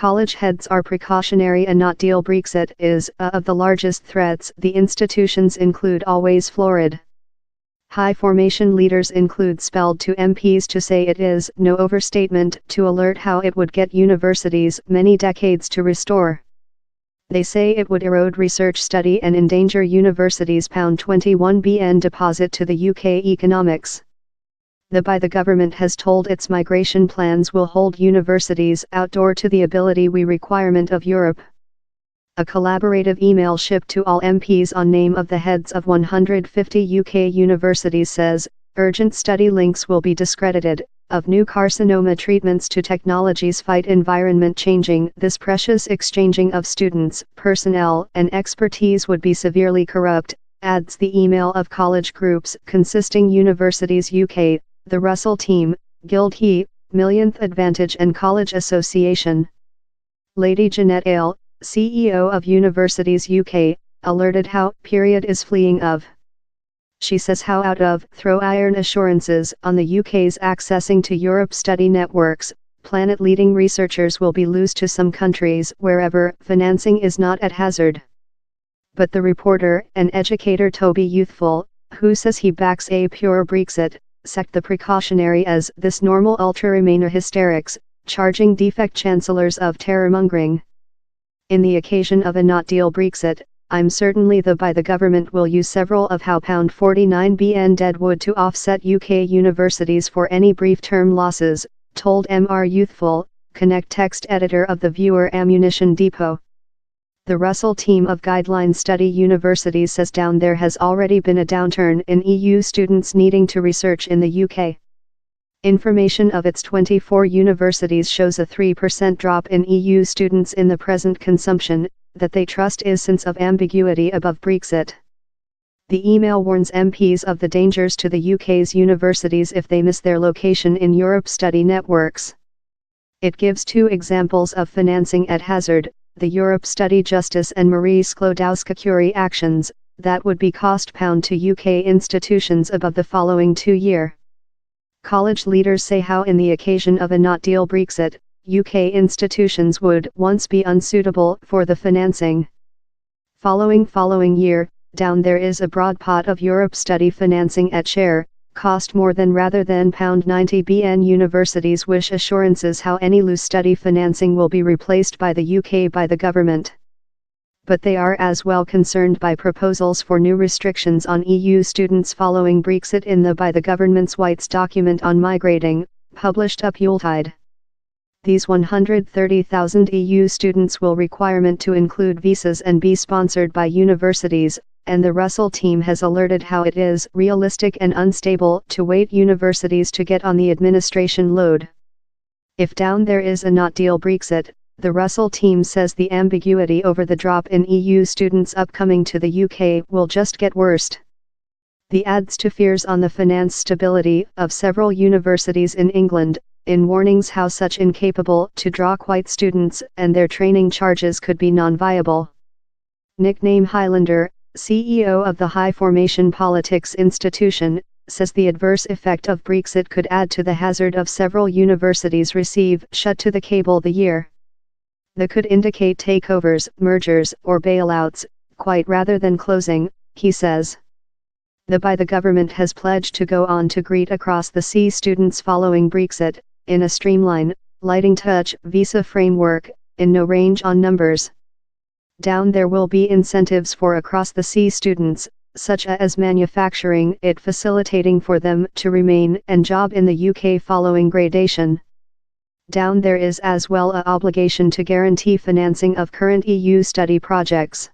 College heads are precautionary and not deal. Brexit is of the largest threats. The institutions include always florid. High formation leaders include spelled to MPs to say it is no overstatement to alert how it would get universities many decades to restore. They say it would erode research study and endanger universities. £21 billion deposit to the UK economics. The government has told its migration plans will hold universities outdoor to the ability we requirement of Europe. A collaborative email shipped to all MPs on name of the heads of 150 UK universities says, urgent study links will be discredited, of new carcinoma treatments to technologies fight environment changing. This precious exchanging of students, personnel, and expertise would be severely corrupt, adds the email of college groups consisting Universities UK, the Russell Team, Guild He, Millionth Advantage and College Association. Lady Jeanette Ale, CEO of Universities UK, alerted how period is fleeing of. She says how out of throw iron assurances on the UK's accessing to Europe study networks, planet-leading researchers will be loose to some countries wherever financing is not at hazard. But the reporter and educator Toby Youthful, who says he backs a pure Brexit, sacked the precautionary as this normal ultra-Remainer hysterics, charging defect chancellors of terrormongering. In the occasion of a not deal Brexit, I'm certainly the government will use several of how £49 billion dead wood to offset UK universities for any brief term losses, told Mr. Youthful, Connect text editor of the Viewer Ammunition Depot. The Russell Team of Guideline Study Universities says there has already been a downturn in EU students needing to research in the UK. Information of its 24 universities shows a 3% drop in EU students in the present consumption, that they trust is sense of ambiguity above Brexit. The email warns MPs of the dangers to the UK's universities if they miss their location in Europe study networks. It gives two examples of financing at hazard, the Europe Study Justice and Marie Sklodowska-Curie actions, that would be cost pound to UK institutions above the following 2 year. College leaders say how in the occasion of a not deal Brexit, UK institutions would once be unsuitable for the financing. Following year, there is a broad pot of Europe study financing at share, cost more than rather than £90 billion. Universities wish assurances how any loose study financing will be replaced by the UK by the government. But they are as well concerned by proposals for new restrictions on EU students following Brexit in the by the government's White's document on migrating, published up Yuletide. These 130,000 EU students will requirement to include visas and be sponsored by universities, and the Russell Team has alerted how it is realistic and unstable to wait universities to get on the administration load. If there is a not deal Brexit, the Russell Team says the ambiguity over the drop in EU students upcoming to the UK will just get worse. The adds to fears on the finance stability of several universities in England, in warnings how such incapable to draw quite students and their training charges could be non-viable. Nickname Highlander, CEO of the High Formation Politics Institution, says the adverse effect of Brexit could add to the hazard of several universities receive shut to the cable the year. That could indicate takeovers, mergers, or bailouts, quite rather than closing, he says. The government has pledged to go on to greet across the sea students following Brexit, in a streamline, lighting touch visa framework, in no range on numbers. There will be incentives for across the sea students, such as manufacturing it facilitating for them to remain and job in the UK following gradation. There is as well a obligation to guarantee financing of current EU study projects.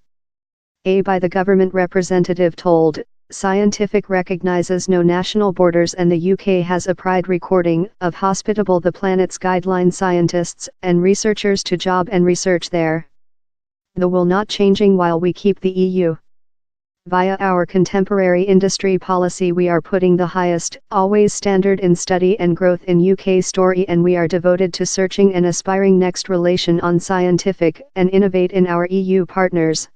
By the government representative told, Scientific recognizes no national borders and the UK has a pride recording of hospitable the planet's guideline scientists and researchers to job and research there. The will not changing while we keep the EU. Via our contemporary industry policy we are putting the highest, always standard in study and growth in UK story and we are devoted to searching an aspiring next relation on scientific and innovate in our EU partners.